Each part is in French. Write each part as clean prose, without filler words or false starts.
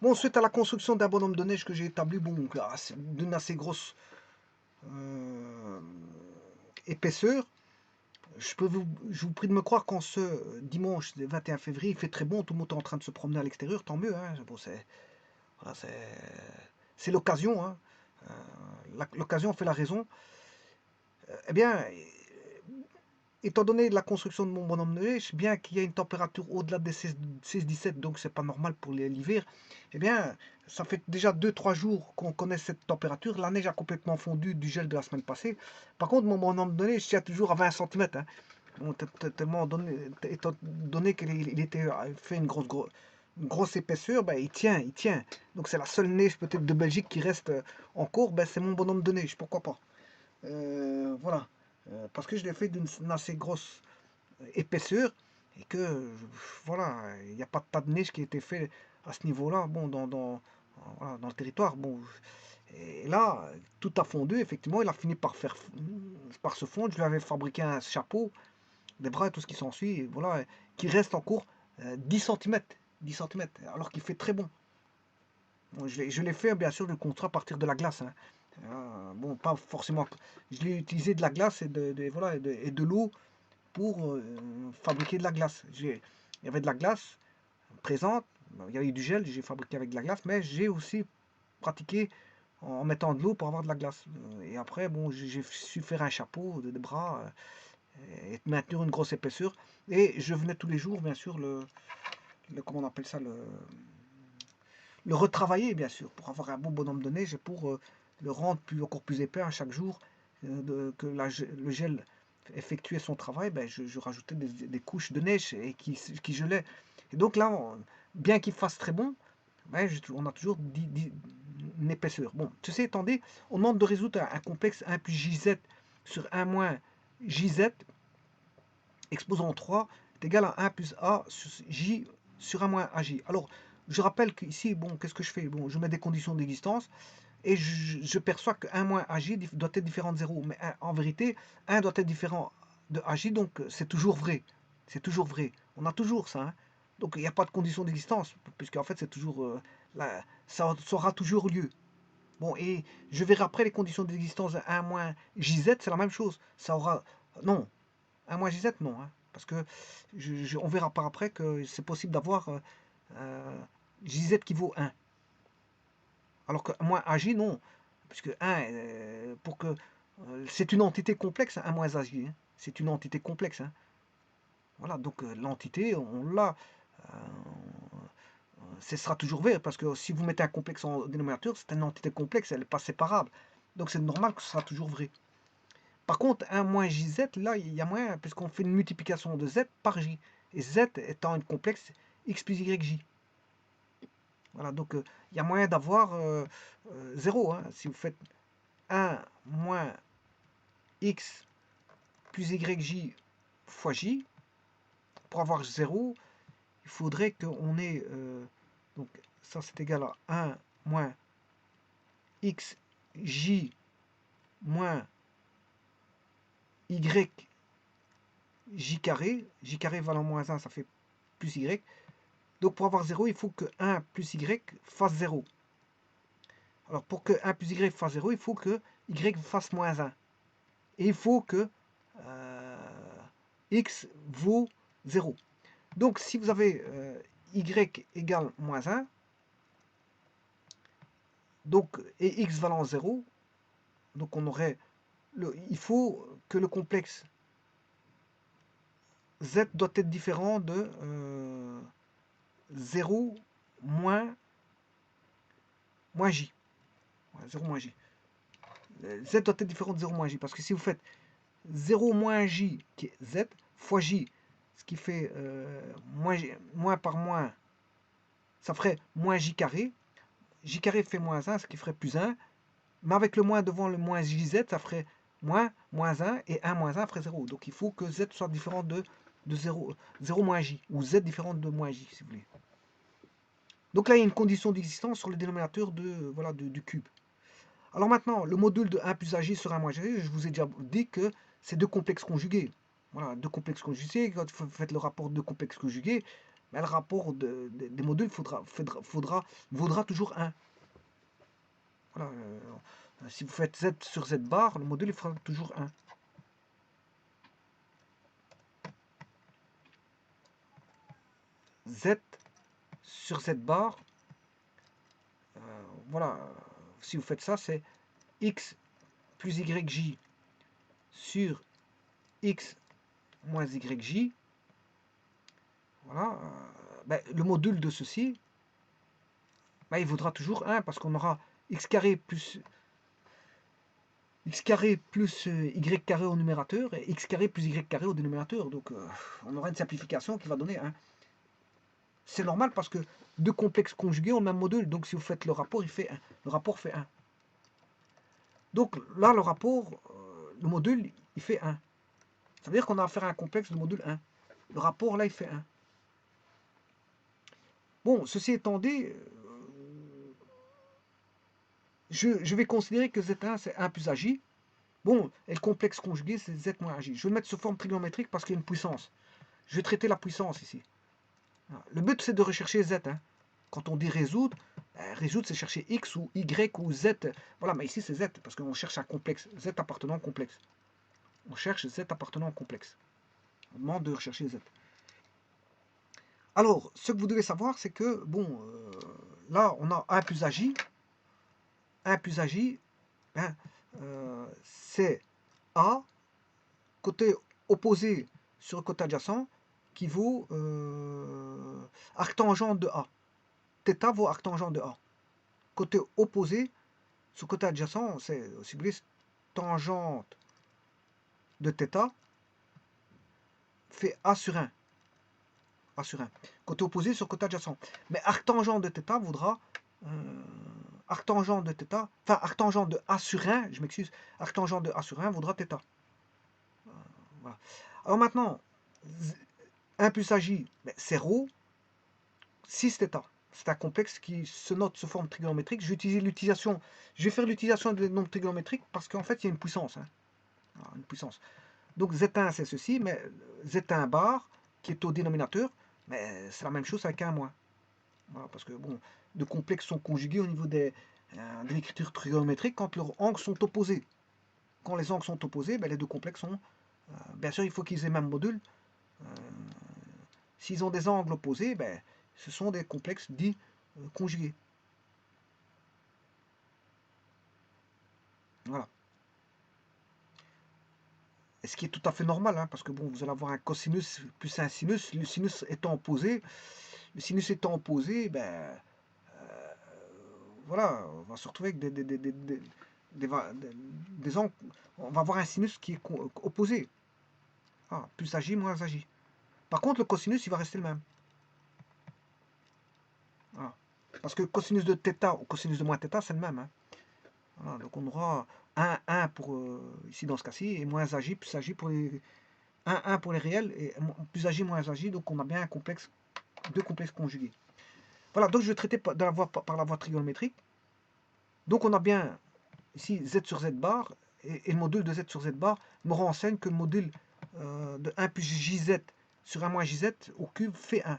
Bon, suite à la construction d'un bonhomme de neige que j'ai établi, bon, d'une assez grosse euh, épaisseur, je vous prie de me croire qu'en ce dimanche 21 février, il fait très bon, tout le monde est en train de se promener à l'extérieur, tant mieux, hein. Bon, voilà, c'est l'occasion, hein. L'occasion fait la raison. Eh bien, étant donné la construction de mon bonhomme de neige, bien qu'il y ait une température au-delà des 16-17, donc c'est pas normal pour l'hiver, eh bien, ça fait déjà 2-3 jours qu'on connaît cette température. La neige a complètement fondu du gel de la semaine passée. Par contre, mon bonhomme de neige tient toujours à 20 cm. Hein. Bon, tellement donné, étant donné qu'il était fait une grosse épaisseur, ben, il tient, il tient. Donc c'est la seule neige peut-être de Belgique qui reste en cours, ben, c'est mon bonhomme de neige, pourquoi pas. Voilà. Parce que je l'ai fait d'une assez grosse épaisseur et que voilà, il n'y a pas de tas de neige qui a été fait à ce niveau-là, bon, voilà, dans le territoire. Bon, et là, tout a fondu, effectivement, il a fini par se fondre. Je lui avais fabriqué un chapeau, des bras et tout ce qui s'ensuit, voilà, qui reste en cours 10 cm. 10 cm, alors qu'il fait très bon. Bon, je l'ai fait, bien sûr, le construit à partir de la glace. Hein. Bon, pas forcément. Je l'ai utilisé de la glace voilà, et de l'eau pour fabriquer de la glace. Il y avait de la glace présente, il y avait du gel, j'ai fabriqué avec de la glace, mais j'ai aussi pratiqué en mettant de l'eau pour avoir de la glace. Et après, bon, j'ai su faire un chapeau, des bras, et maintenir une grosse épaisseur. Et je venais tous les jours, bien sûr, comment on appelle ça, le retravailler, bien sûr, pour avoir un bon bonhomme de neige et pour le rendre encore plus épais à chaque jour, que le gel effectuait son travail, ben, je rajoutais des couches de neige et qui gelaient. Et donc là, bien qu'il fasse très bon, ben, on a toujours une épaisseur. Bon, ceci étant dit, on demande de résoudre un complexe 1 plus JZ sur 1 moins JZ, exposant 3 est égal à 1 plus A sur J sur 1 moins AJ. Alors, je rappelle qu'ici, bon, qu'est-ce que je fais? Bon, je mets des conditions d'existence et je perçois que 1 moins AJ doit être différent de 0. Mais en vérité, 1 doit être différent de AJ, donc c'est toujours vrai. C'est toujours vrai. On a toujours ça. Hein. Donc il n'y a pas de condition d'existence, puisqu'en fait, c'est toujours. Ça aura toujours lieu. Bon, et je verrai après les conditions d'existence de 1 moins JZ, c'est la même chose. Ça aura. Non, 1 moins JZ, non. Hein, parce que on verra par après que c'est possible d'avoir JZ qui vaut 1. Alors que moins AJ, non. Puisque 1, pour que. C'est une entité complexe, 1 moins AJ. Hein, c'est une entité complexe. Hein. Voilà, donc l'entité, on l'a. Euh, ce sera toujours vrai, parce que si vous mettez un complexe en dénominateur, c'est une entité complexe, elle n'est pas séparable. Donc c'est normal que ce sera toujours vrai. Par contre, 1 moins JZ, là, il y a moyen, puisqu'on fait une multiplication de Z par J. Et Z étant une complexe X plus YJ. Voilà, donc il y a moyen d'avoir 0. Hein. Si vous faites 1 moins X plus YJ fois J, pour avoir 0, il faudrait qu'on ait... donc ça c'est égal à 1 moins XJ moins YJ carré. J carré valant moins 1, ça fait plus Y. Donc pour avoir 0, il faut que 1 plus Y fasse 0. Alors pour que 1 plus Y fasse 0, il faut que Y fasse moins 1. Et il faut que X vaut 0. Donc si vous avez Y égale moins 1, donc, et X valant 0, donc on aurait... il faut que le complexe Z doit être différent de 0 moins J. 0 moins J. Z doit être différent de 0 moins J. Parce que si vous faites 0 moins J, qui est Z, fois J, ce qui fait moins par moins, ça ferait moins J carré. J carré fait moins 1, ce qui ferait plus 1. Mais avec le moins devant le moins JZ, ça ferait moins 1, et 1 moins 1 ferait 0. Donc il faut que Z soit différent de 0, 0 moins J, ou Z différent de moins J, si vous voulez. Donc là, il y a une condition d'existence sur le dénominateur voilà, du cube. Alors maintenant, le module de 1 plus AJ sur 1 moins AJ, je vous ai déjà dit que c'est deux complexes conjugués. Voilà, deux complexes conjugués. Quand vous faites le rapport de complexes conjugués, mais le rapport des modules vaudra toujours 1. Voilà, si vous faites Z sur Z bar, le module il fera toujours 1. Z sur Z bar, voilà, si vous faites ça, c'est X plus YJ sur X moins YJ. Voilà, ben, le module de ceci, ben, il vaudra toujours 1 parce qu'on aura X carré plus y carré au numérateur et x carré plus y carré au dénominateur. Donc on aura une simplification qui va donner 1. C'est normal parce que deux complexes conjugués ont le même module. Donc si vous faites le rapport, il fait 1. Le rapport fait 1. Donc là, le rapport, le module, il fait 1. Ça veut dire qu'on a affaire à un complexe de module 1. Le rapport, là, il fait 1. Bon, ceci étant dit, je vais considérer que Z1, c'est 1 plus AJ. Bon, et le complexe conjugué, c'est Z moins AJ. Je vais le mettre sous forme trigonométrique parce qu'il y a une puissance. Je vais traiter la puissance ici. Le but, c'est de rechercher Z. Hein. Quand on dit résoudre, résoudre, c'est chercher X ou Y ou Z. Voilà, mais ici, c'est Z, parce qu'on cherche un complexe. Z appartenant au complexe. On cherche Z appartenant au complexe. On demande de rechercher Z. Alors, ce que vous devez savoir, c'est que, bon, là, on a 1 plus AJ. 1 plus AJ, hein, c'est A, côté opposé sur le côté adjacent, qui vaut arctangente de A. Θ vaut arctangente de A. Côté opposé, sur le côté adjacent, c'est, si vous voulez, tangente de θ fait A sur 1. A sur 1. Côté opposé sur le côté adjacent. Mais arctangente de θ vaudra arctangente de θ, enfin arctangente de A sur 1, je m'excuse, arctangente de A sur 1 vaudra θ. Voilà. Alors maintenant, 1 plus AJ, c'est ρ, 6 θ. C'est un complexe qui se note sous forme trigonométrique. Je vais faire l'utilisation des nombres trigonométriques parce qu'en fait, il y a une puissance. Hein. Alors, une puissance. Donc Z1, c'est ceci, mais Z1 bar, qui est au dénominateur, mais c'est la même chose avec un moins. Voilà, parce que, bon, deux complexes sont conjugués au niveau de l'écriture trigonométrique quand leurs angles sont opposés. Quand les angles sont opposés, ben, les deux complexes sont... bien sûr, il faut qu'ils aient le même module. S'ils ont des angles opposés, ben, ce sont des complexes dits conjugués. Voilà. Et ce qui est tout à fait normal, hein, parce que bon, vous allez avoir un cosinus plus un sinus, le sinus étant opposé, ben, voilà, on va se retrouver avec des angles, on va avoir un sinus qui est opposé. Ah, plus agi, moins agi. Par contre, le cosinus, il va rester le même. Voilà. Parce que cosinus de θ ou cosinus de moins θ, c'est le même. Hein. Voilà, donc on aura 1 pour, ici dans ce cas-ci, et moins agi, plus agi pour les... 1 pour les réels, et plus agi, moins agi, donc on a bien un complexe, deux complexes conjugués. Voilà, donc je vais traiter par la voie trigonométrique. Donc on a bien ici Z sur Z bar, et le module de Z sur Z bar me renseigne que le module de 1 plus JZ sur 1 moins JZ au cube fait 1.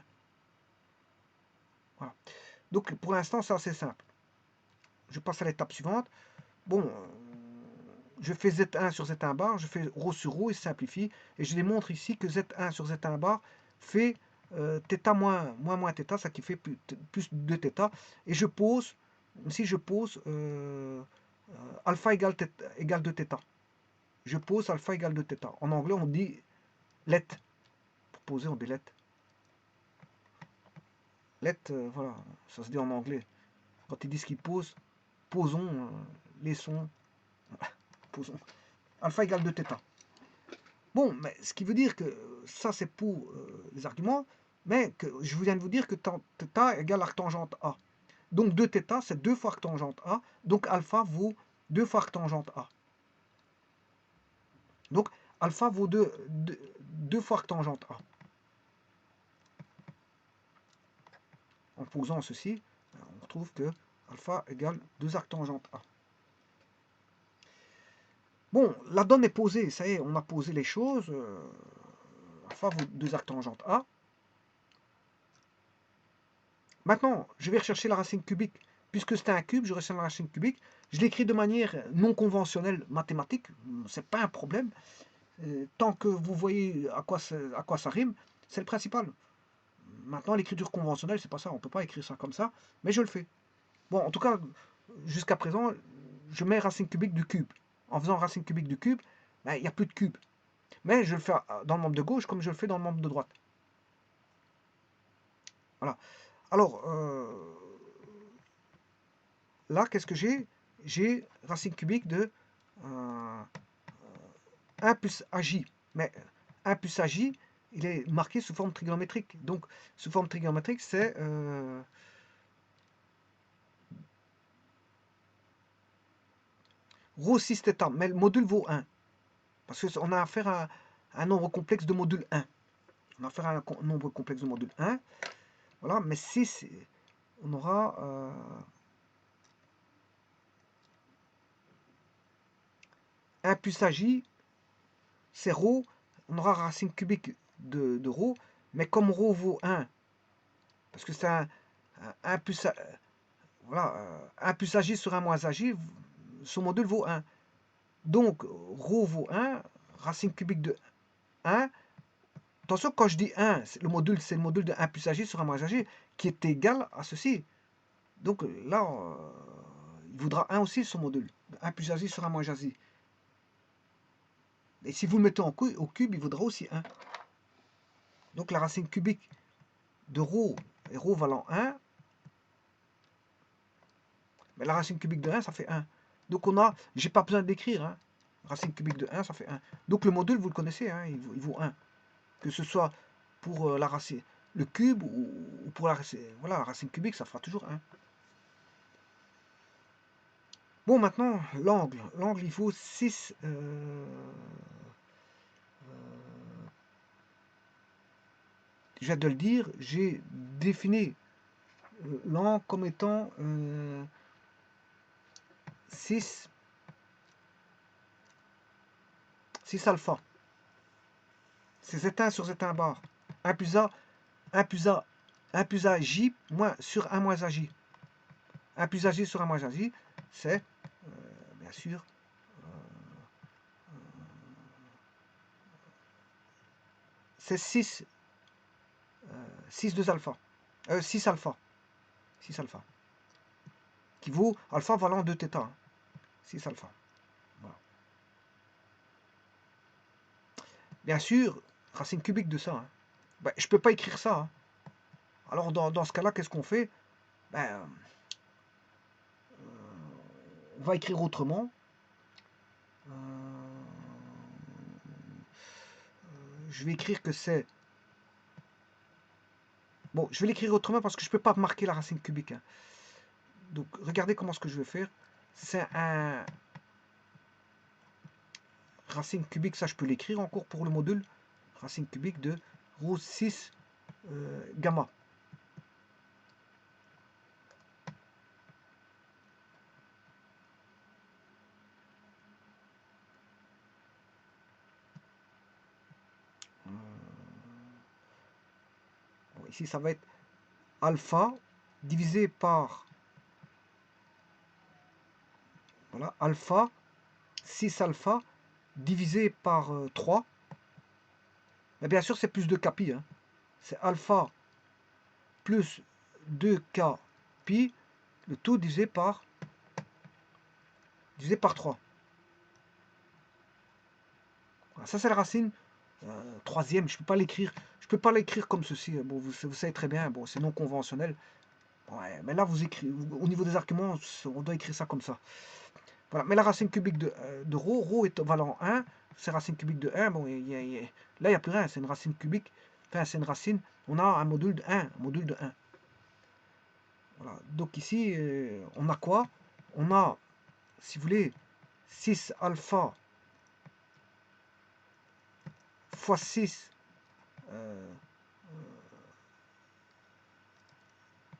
Voilà. Donc pour l'instant, c'est assez simple. Je passe à l'étape suivante. Bon, je fais Z1 sur Z1 bar, je fais ρ sur ρ et je simplifie. Et je démontre ici que Z1 sur Z1 bar fait θ moins θ, ça qui fait plus 2θ. Et je pose, si je pose alpha égale 2θ. Je pose alpha égale 2θ. En anglais, on dit let. Pour poser, on dit let. Let, voilà, ça se dit en anglais. Quand ils disent qu'ils posent, posons, laissons, posons. Alpha égale 2θ. Bon, mais ce qui veut dire que ça, c'est pour les arguments, mais que je viens de vous dire que θ égale arctangente A. Donc 2θ, c'est 2 fois arctangente A. Donc alpha vaut 2 fois arctangente A. Donc alpha vaut 2 fois arctangente A. En posant ceci, on retrouve que alpha égale 2 arctangente A. Bon, la donne est posée, ça y est, on a posé les choses. Alpha vaut 2 arctangente A. Maintenant, je vais rechercher la racine cubique. Puisque c'est un cube, je recherche la racine cubique. Je l'écris de manière non conventionnelle mathématique. C'est pas un problème. Tant que vous voyez à quoi ça rime, c'est le principal. Maintenant, l'écriture conventionnelle, c'est pas ça. On peut pas écrire ça comme ça. Mais je le fais. Bon, en tout cas, jusqu'à présent, je mets racine cubique du cube. En faisant racine cubique du cube, ben, il n'y a plus de cube. Mais je le fais dans le membre de gauche comme je le fais dans le membre de droite. Voilà. Alors, là, qu'est-ce que j'ai? J'ai racine cubique de 1 plus AJ. Mais 1 plus AJ, il est marqué sous forme trigonométrique. Donc, sous forme trigonométrique, c'est rho 6 θ. Mais le module vaut 1. Parce qu'on a affaire à un nombre complexe de module 1. On a affaire à un nombre complexe de module 1. Voilà, mais 6, on aura 1 plus AJ, c'est rho. On aura racine cubique de rho. Mais comme rho vaut 1, parce que c'est un plus, voilà, 1 plus AJ sur 1 moins AJ, son module vaut 1. Donc, rho vaut 1, racine cubique de 1. Attention, quand je dis 1, c'est le module de 1 plus AJ sur 1 moins AJ, qui est égal à ceci. Donc là, il voudra 1 aussi son module. 1 plus AJ sur 1 moins AJ. Et si vous le mettez au cube, il vaudra aussi 1. Donc la racine cubique de rho est rho valant 1. Mais la racine cubique de 1, ça fait 1. Donc on a, j'ai pas besoin d'écrire, hein. Racine cubique de 1, ça fait 1. Donc le module, vous le connaissez, hein, il vaut 1. Que ce soit pour la racine, le cube ou pour la racine, voilà, la racine cubique, ça fera toujours 1. Bon, maintenant, l'angle. L'angle, il vaut 6. Je viens de le dire, j'ai défini l'angle comme étant 6 alpha. C'est Z1 sur Z1 bar. 1 plus A, 1 plus A, 1 plus A J moins sur 1 moins AJ. 1 plus AJ sur 1 moins AJ, c'est, bien sûr, c'est 6, 2 alpha. 6 alpha. 6 alpha. Qui vaut alpha valant 2 θ. 6 alpha. Voilà. Bien sûr, racine cubique de ça. Hein. Ben, je ne peux pas écrire ça. Hein. Alors dans ce cas-là, qu'est-ce qu'on fait? Ben, on va écrire autrement. Je vais écrire que c'est... Bon, je vais l'écrire autrement parce que je ne peux pas marquer la racine cubique. Hein. Donc, regardez comment ce que je vais faire. C'est un racine cubique, ça je peux l'écrire encore pour le module. Racine cubique de rho 6 gamma. Bon, ici, ça va être alpha divisé par... Voilà, alpha, 6 alpha divisé par 3. Mais bien sûr, c'est plus 2 k pi. Hein. C'est alpha plus 2k pi, le tout divisé par 3. Voilà, ça, c'est la racine troisième. Je ne peux pas l'écrire. Je peux pas l'écrire comme ceci. Bon, vous savez très bien. Bon, c'est non conventionnel. Ouais, mais là, vous écrivez, au niveau des arguments, on doit écrire ça comme ça. Voilà. Mais la racine cubique de rho est valant 1. C'est racine cubique de 1. Bon, là, il n'y a plus rien. C'est une racine cubique. Enfin, c'est une racine. On a un module de 1. Un module de 1. Voilà. Donc ici, on a quoi? On a, si vous voulez, 6 alpha fois 6.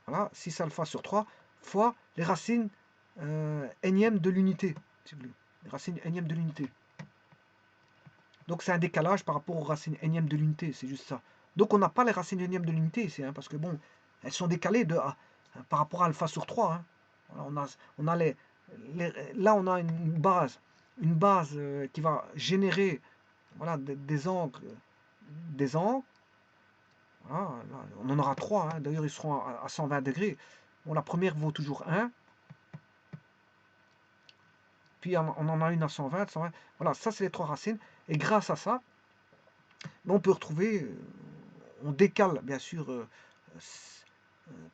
Voilà, 6 alpha sur 3 fois les racines énième de l'unité, si vous voulez. Les racines énième de l'unité. Donc c'est un décalage par rapport aux racines énième de l'unité, c'est juste ça. Donc on n'a pas les racines énième de l'unité ici, hein, parce que bon, elles sont décalées par rapport à alpha sur 3. Hein. Voilà, on a là, on a une base qui va générer voilà, des angles. Voilà, là, on en aura 3. Hein. D'ailleurs, ils seront à 120 degrés. Bon, la première vaut toujours 1. Puis on en a une à 120, 120. Voilà, ça c'est les 3 racines. Et grâce à ça, on peut retrouver, on décale bien sûr,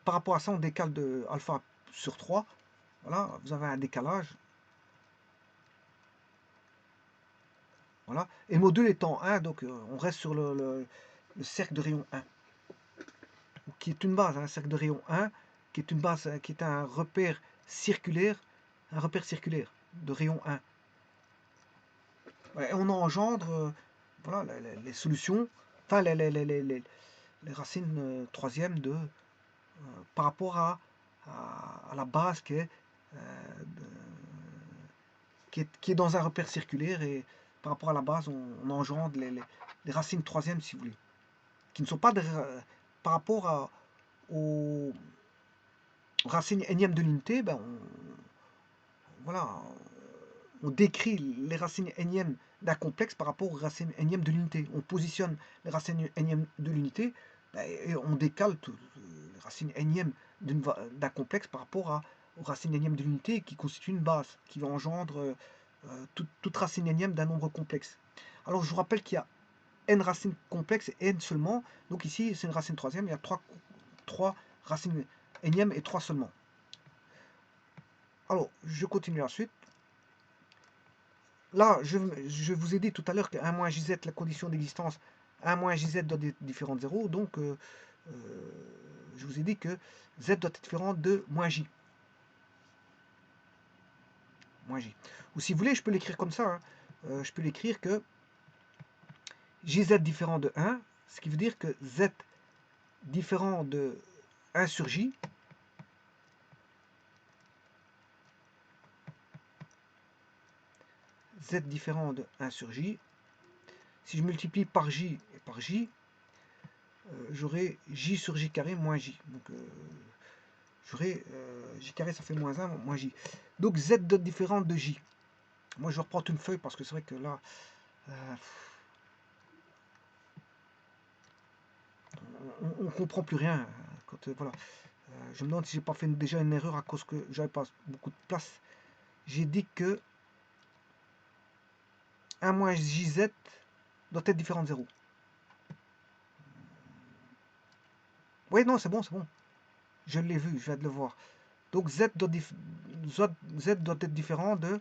par rapport à ça, on décale de alpha sur 3. Voilà, vous avez un décalage. Voilà. Et le module étant 1, donc on reste sur le cercle de rayon 1. Qui est une base, un cercle de rayon 1, qui est une base, qui est un repère circulaire de rayon 1. Et on engendre voilà, les solutions, enfin les racines troisièmes par rapport à la base qui est dans un repère circulaire, et par rapport à la base, on engendre les racines troisièmes, si vous voulez, qui ne sont pas par rapport aux racines énièmes de l'unité. Ben voilà, on décrit les racines énièmes d'un complexe par rapport aux racines énièmes de l'unité. On positionne les racines énièmes de l'unité et on décale les racines énièmes d'un complexe par rapport aux racines énièmes de l'unité qui constituent une base, qui va engendre toute racine énième d'un nombre complexe. Alors je vous rappelle qu'il y a n racines complexes et n seulement. Donc ici c'est une racine troisième, il y a 3 racines énièmes et 3 seulement. Alors je continue ensuite. Là, je vous ai dit tout à l'heure que 1 moins jz, la condition d'existence, 1 moins jz doit être différent de 0. Donc, je vous ai dit que z doit être différent de moins j. Moins j. Ou si vous voulez, je peux l'écrire comme ça. Hein. Je peux l'écrire que jz différent de 1, ce qui veut dire que z différent de 1 sur j, z différent de 1 sur j. Si je multiplie par j et par j, j'aurai j sur j carré moins j. Donc, j'aurai j carré, ça fait moins 1, moins j. Donc, z dot différent de j. Moi, je vais reprendre une feuille parce que c'est vrai que là, on ne comprend plus rien. Quand, voilà. Je me demande si j'ai pas fait déjà une erreur à cause que j'avais pas beaucoup de place. J'ai dit que 1 moins jz doit être différent de 0. Oui, non, c'est bon, c'est bon. Je l'ai vu, je viens de le voir. Donc z doit être différent de...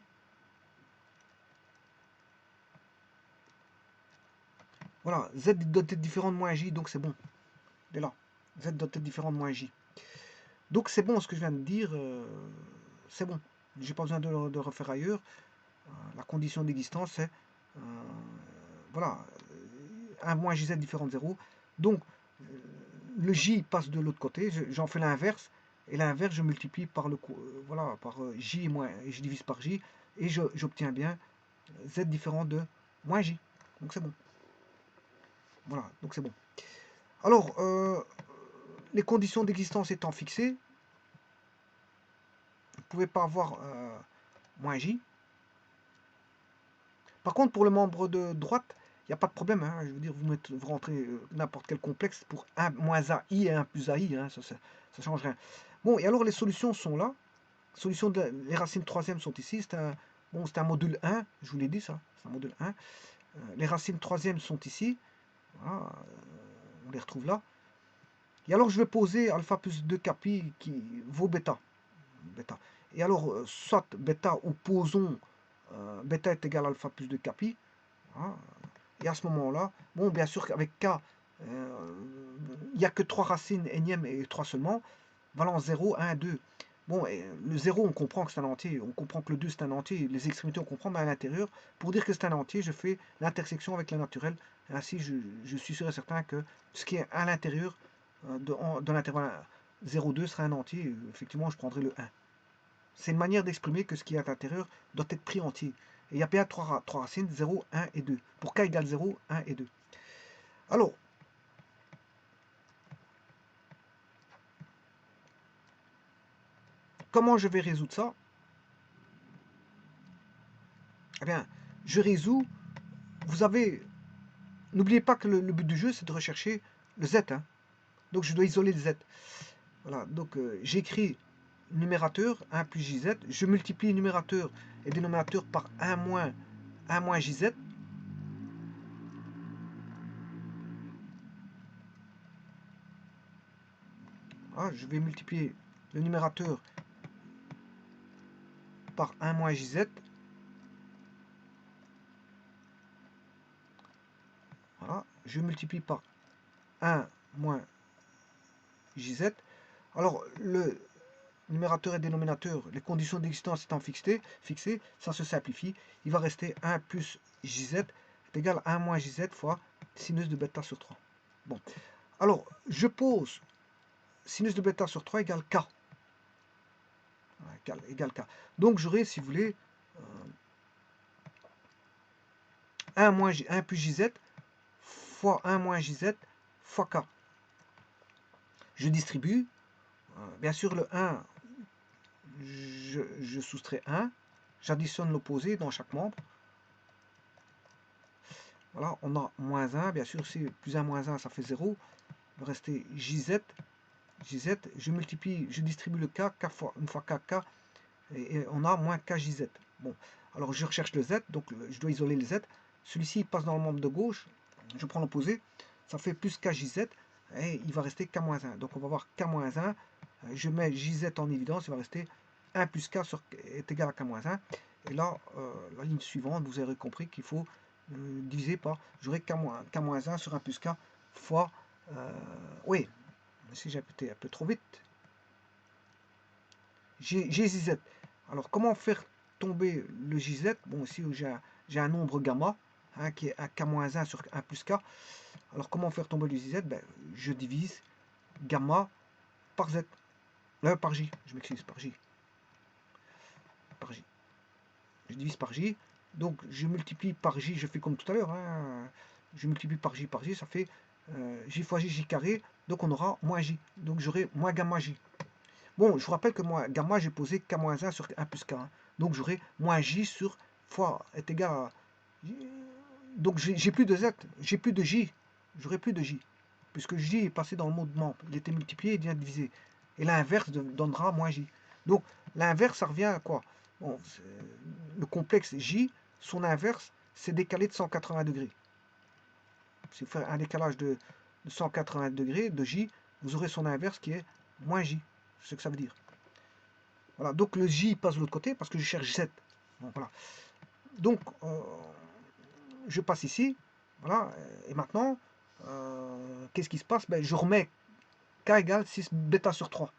Voilà, z doit être différent de moins j, donc c'est bon. Et là, z doit être différent de moins j. Donc c'est bon ce que je viens de dire, c'est bon. J'ai pas besoin de refaire ailleurs. La condition d'existence, c'est... voilà, 1 moins jz différent de 0. Donc, le j passe de l'autre côté, j'en fais l'inverse, et l'inverse, je multiplie par voilà, par j moins, et je divise par j, et j'obtiens bien z différent de moins j. Donc c'est bon. Voilà, donc c'est bon. Alors, les conditions d'existence étant fixées, vous ne pouvez pas avoir moins j. Par contre, pour le membre de droite, il n'y a pas de problème. Hein. Je veux dire, vous rentrez n'importe quel complexe pour 1 moins AI et 1 plus AI. Hein. Ça ne change rien. Bon, et alors les solutions sont là. Les racines troisièmes sont ici. C'est un module 1. Je vous l'ai dit, ça. C'est un module 1. Les racines troisièmes sont ici. Voilà, on les retrouve là. Et alors, je vais poser alpha plus 2 capi qui vaut bêta. Et alors, soit bêta ou posons bêta est égal à alpha plus 2 capi. Voilà. Et à ce moment-là, bon, bien sûr qu'avec K, il n'y a que 3 racines énièmes et 3 seulement, valant 0, 1, 2. Bon, et le 0, on comprend que c'est un entier, on comprend que le 2, c'est un entier, les extrémités, on comprend, mais à l'intérieur, pour dire que c'est un entier, je fais l'intersection avec la naturelle. Ainsi, je suis sûr et certain que ce qui est à l'intérieur de l'intervalle 0,2 sera un entier. Effectivement, je prendrai le 1. C'est une manière d'exprimer que ce qui est à l'intérieur doit être pris entier. Et il y a bien 3 racines, 0, 1 et 2. Pour k égale 0, 1 et 2. Alors, comment je vais résoudre ça? Eh bien, je résous. Vous avez... N'oubliez pas que le but du jeu, c'est de rechercher le z. Hein. Donc, je dois isoler le z. Voilà, donc j'écris numérateur 1 plus jz. Je multiplie numérateur et dénominateur par 1 moins jz. Voilà, je vais multiplier le numérateur par 1 moins jz. Voilà, je multiplie par 1 moins jz. Alors, le numérateur et dénominateur, les conditions d'existence étant fixées, ça se simplifie. Il va rester 1 plus jz est égal à 1 moins jz fois sinus de bêta sur 3. Bon, alors, je pose sinus de bêta sur 3 égale k. Égale k. Donc, j'aurai, si vous voulez, 1 plus jz fois 1 moins jz fois k. Je distribue. Bien sûr, le 1, je soustrais 1. J'additionne l'opposé dans chaque membre. Voilà, on a moins 1. Bien sûr, si plus 1 moins 1, ça fait 0. Il va rester jz. Je multiplie, je distribue le k, une fois k, et on a moins kjz. Bon, alors je recherche le z, donc je dois isoler le z. Celui-ci passe dans le membre de gauche. Je prends l'opposé. Ça fait plus kjz. Et il va rester k-1. Donc on va voir k-1. Je mets jz en évidence. Il va rester 1 plus k est égal à k-1. Et là, la ligne suivante, vous aurez compris qu'il faut diviser par, j'aurai k-1 sur 1 plus k fois, oui, si j'ai été un peu trop vite, jz. Alors comment faire tomber le jz? Bon, ici j'ai un nombre gamma, hein, qui est k-1 sur 1 plus k. Alors comment faire tomber le jz? Ben, je divise gamma par z, par j, je m'excuse, par j. Je divise par j, donc je multiplie par j, je fais comme tout à l'heure, hein. Je multiplie par j, ça fait j fois j carré, donc on aura moins j, donc j'aurai moins gamma j. Bon, je vous rappelle que moi, gamma, j'ai posé k-1 sur 1 plus k, hein. Donc j'aurai moins j sur fois est égal à... Donc j'ai plus de z, j'ai plus de j, j'aurai plus de j, puisque j est passé dans le mode membre, il était multiplié et bien divisé. Et l'inverse donnera moins j. Donc l'inverse, ça revient à quoi? Bon, le complexe J, son inverse, c'est décalé de 180 degrés. Si vous faites un décalage de 180 degrés de J, vous aurez son inverse qui est moins J. C'est ce que ça veut dire. Voilà, donc le J passe de l'autre côté parce que je cherche Z. Bon, voilà. Donc, je passe ici. Voilà, et maintenant, qu'est-ce qui se passe? Ben, je remets K égale 6 bêta sur 3.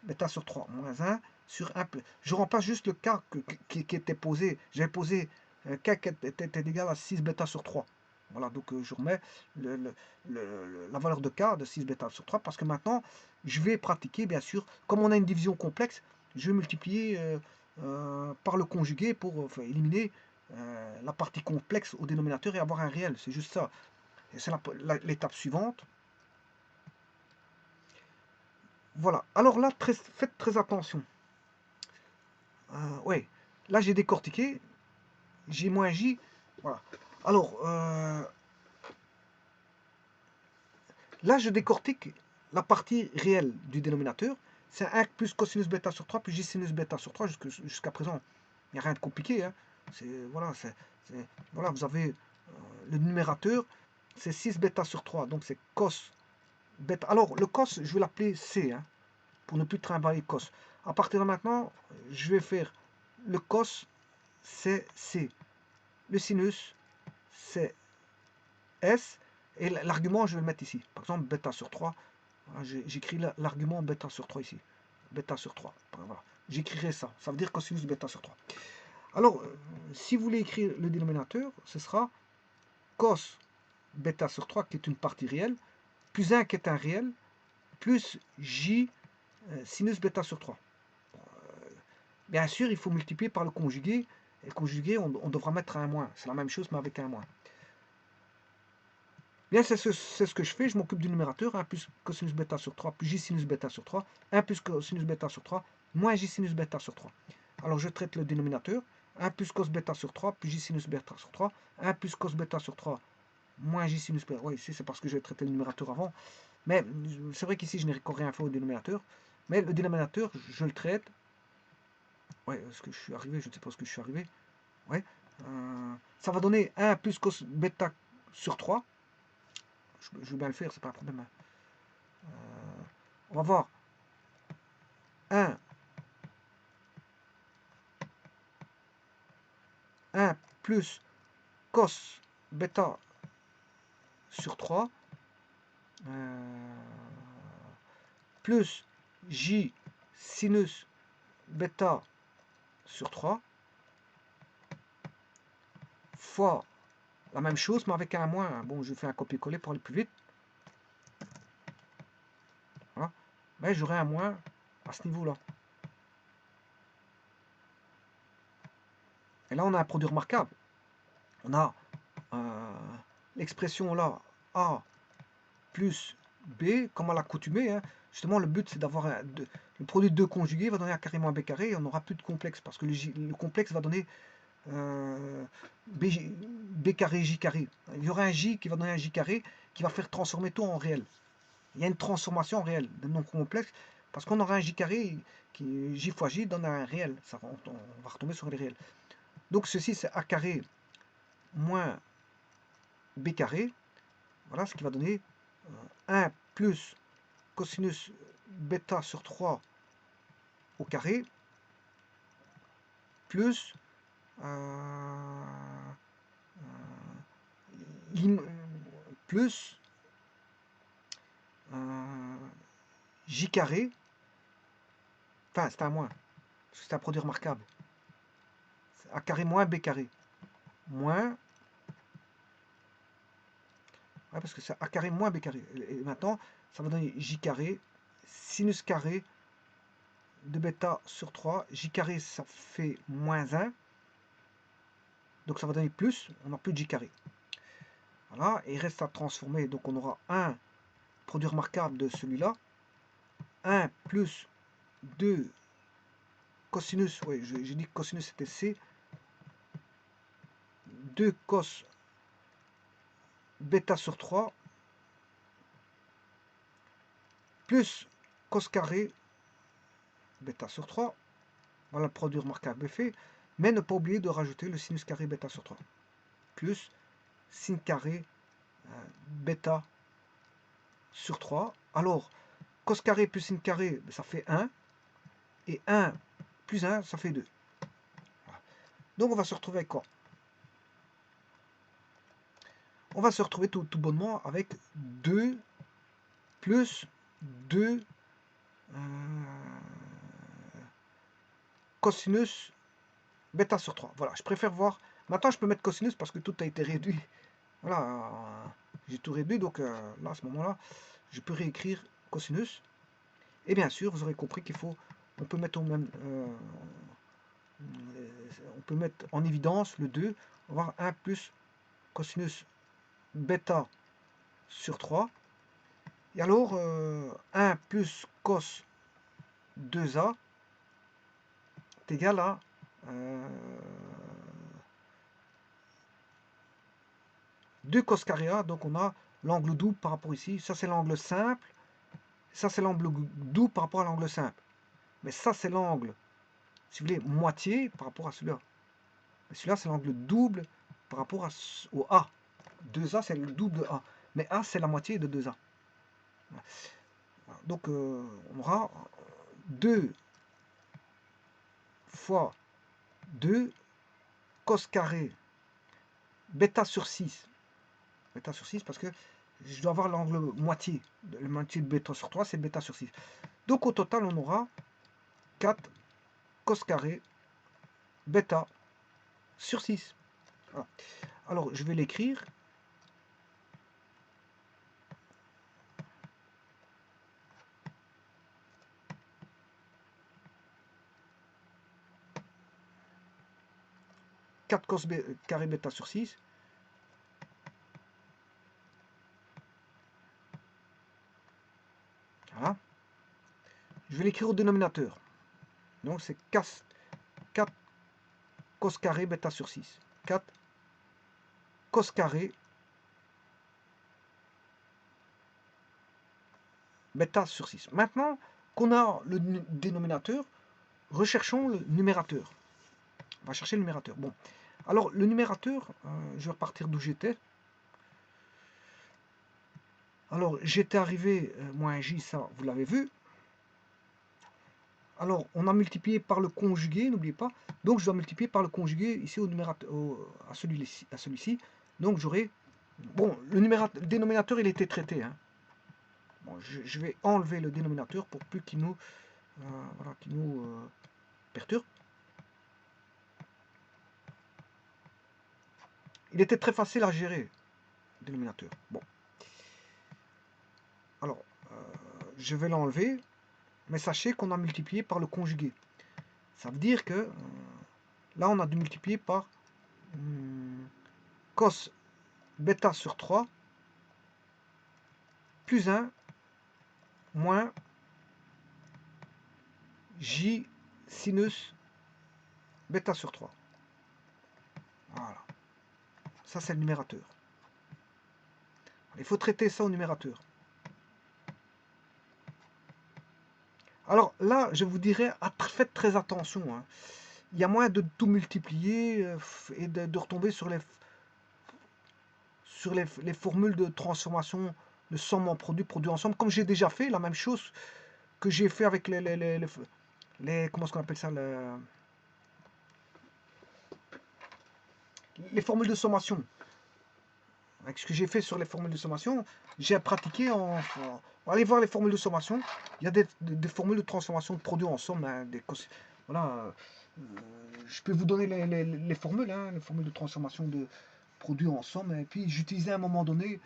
Bêta sur 3, moins 1 sur 1. Je remplace juste le K qui était posé. J'avais posé K qui était égal à 6 bêta sur 3. Voilà, donc je remets la valeur de K de 6 bêta sur 3 parce que maintenant, je vais pratiquer, bien sûr, comme on a une division complexe, je vais multiplier par le conjugué pour éliminer la partie complexe au dénominateur et avoir un réel. C'est juste ça. C'est l'étape suivante. Voilà. Alors là, faites très attention. Ouais. Là, j'ai décortiqué. J moins J. Voilà. Alors, là, je décortique la partie réelle du dénominateur. C'est 1 plus cosinus bêta sur 3 plus j sinus bêta sur 3. Jusqu'à présent, il n'y a rien de compliqué. Hein. Voilà, vous avez le numérateur. C'est 6 bêta sur 3. Donc, c'est cos bêta. Alors, le cos, je vais l'appeler C. Hein, pour ne plus travailler cos. À partir de maintenant, je vais faire le cos, c'est C. Le sinus, c'est S. Et l'argument, je vais le mettre ici. Par exemple, bêta sur 3. Voilà, j'écris l'argument bêta sur 3 ici. Bêta sur 3. Voilà. J'écrirai ça. Ça veut dire cosinus bêta sur 3. Alors, si vous voulez écrire le dénominateur, ce sera cos bêta sur 3, qui est une partie réelle, plus 1 qui est un réel, plus j sinus bêta sur 3. Bien sûr, il faut multiplier par le conjugué. Et le conjugué, on devra mettre un moins. C'est la même chose, mais avec un moins. Bien, c'est ce que je fais. Je m'occupe du numérateur. 1 plus cosinus bêta sur 3 plus j sinus bêta sur 3. 1 plus cosinus bêta sur 3 moins j sinus bêta sur 3. Alors je traite le dénominateur, 1 plus cos bêta sur 3, plus j sinus bêta sur 3, 1 plus cos bêta sur 3, moins j sinus bêta. Oui, ici c'est parce que j'ai traité le numérateur avant. Mais c'est vrai qu'ici je n'ai encore rien fait au dénominateur. Mais le dénominateur, je le traite. Ouais, est-ce que je suis arrivé? Je ne sais pas ce que je suis arrivé. Ouais. Ça va donner 1 plus cos bêta sur 3. Je vais bien le faire, c'est pas un problème. On va voir 1 plus cos bêta sur 3 plus j sinus bêta sur 3 fois la même chose mais avec un moins. Bon, je fais un copier-coller pour aller plus vite. Voilà. Mais j'aurai un moins à ce niveau-là. Et là, on a un produit remarquable. On a l'expression là, A plus B, comme à l'accoutumée. Hein. Justement, le but, c'est d'avoir le produit de 2 conjugué va donner A carré moins B carré, et on n'aura plus de complexe, parce que le complexe va donner B carré, J carré. Il y aura un J qui va donner un J carré, qui va faire transformer tout en réel. Il y a une transformation en réel de non complexe, parce qu'on aura un J carré, qui J fois J donne un réel. Ça, on va retomber sur les réels. Donc ceci, c'est A carré moins B carré. Voilà ce qui va donner 1 plus cosinus bêta sur 3 au carré plus plus j carré, enfin c'est un moins, parce que c'est un produit remarquable, a carré moins b carré, moins, ouais, parce que c'est a carré moins b carré, et maintenant ça va donner j carré, sinus carré de bêta sur 3, j carré ça fait moins 1, donc ça va donner plus, on n'a plus de j carré. Voilà, et il reste à transformer, donc on aura un produit remarquable de celui-là, 1 plus 2 cosinus, oui, j'ai dit que cosinus c'était C, 2 cos bêta sur 3, plus cos carré bêta sur 3, voilà le produit remarquable fait, mais ne pas oublier de rajouter le sinus carré bêta sur 3, plus sin carré bêta sur 3. Alors, cos carré plus sin carré, ça fait 1, et 1 plus 1, ça fait 2. Voilà. Donc on va se retrouver avec quoi? On va se retrouver tout bonnement avec 2 plus 2 cosinus bêta sur 3. Voilà, je préfère voir. Maintenant, je peux mettre cosinus parce que tout a été réduit. Voilà, j'ai tout réduit, donc là, à ce moment-là, je peux réécrire cosinus. Et bien sûr, vous aurez compris qu'il faut, on peut mettre on peut mettre en évidence le 2, on va avoir 1 plus cosinus bêta sur 3. Et alors, 1 plus cos 2a est égal à 2 cos carré A, donc on a l'angle double par rapport ici. Ça, c'est l'angle simple. Ça, c'est l'angle double par rapport à l'angle simple. Mais ça, c'est l'angle, si vous voulez, moitié par rapport à celui-là. Celui-là, c'est l'angle double par rapport au A. 2A, c'est le double de A. Mais A, c'est la moitié de 2A. Donc, on aura 2 fois 2 cos carré bêta sur 6. Bêta sur 6 parce que je dois avoir l'angle moitié. Le moitié de bêta sur 3, c'est bêta sur 6. Donc, au total, on aura 4 cos carré bêta sur 6. Voilà. Alors, je vais l'écrire. Cos carré bêta sur 6. Voilà. Je vais l'écrire au dénominateur. Donc c'est 4 cos carré bêta sur 6. 4 cos carré bêta sur 6. Maintenant qu'on a le dénominateur, recherchons le numérateur. On va chercher le numérateur. Bon, alors le numérateur, je vais repartir d'où j'étais. Alors j'étais arrivé, moins j, ça vous l'avez vu. Alors on a multiplié par le conjugué, n'oubliez pas. Donc je dois multiplier par le conjugué ici au numérateur, à celui-ci. Donc j'aurai, bon, le dénominateur il était traité. Hein. Bon, je vais enlever le dénominateur pour plus qu'il nous, voilà, qu'il nous perturbe. Il était très facile à gérer, le dénominateur. Bon. Alors, je vais l'enlever, mais sachez qu'on a multiplié par le conjugué. Ça veut dire que là, on a dû multiplier par cos bêta sur 3 plus 1 moins j sinus bêta sur 3. Voilà. Ça, c'est le numérateur. Il faut traiter ça au numérateur. Alors là, je vous dirais, faites très attention. Hein. Il y a moyen de tout multiplier et de retomber sur les formules de transformation de somme en produit, produit en somme, comme j'ai déjà fait, la même chose que j'ai fait avec comment est-ce qu'on appelle ça, les formules de sommation. Avec ce que j'ai fait sur les formules de sommation, j'ai pratiqué on va aller voir les formules de sommation. Il y a des formules de transformation de produits en somme. Hein, voilà, je peux vous donner les formules, hein, les formules de transformation de produits en somme. Et puis j'utilisais à un moment donné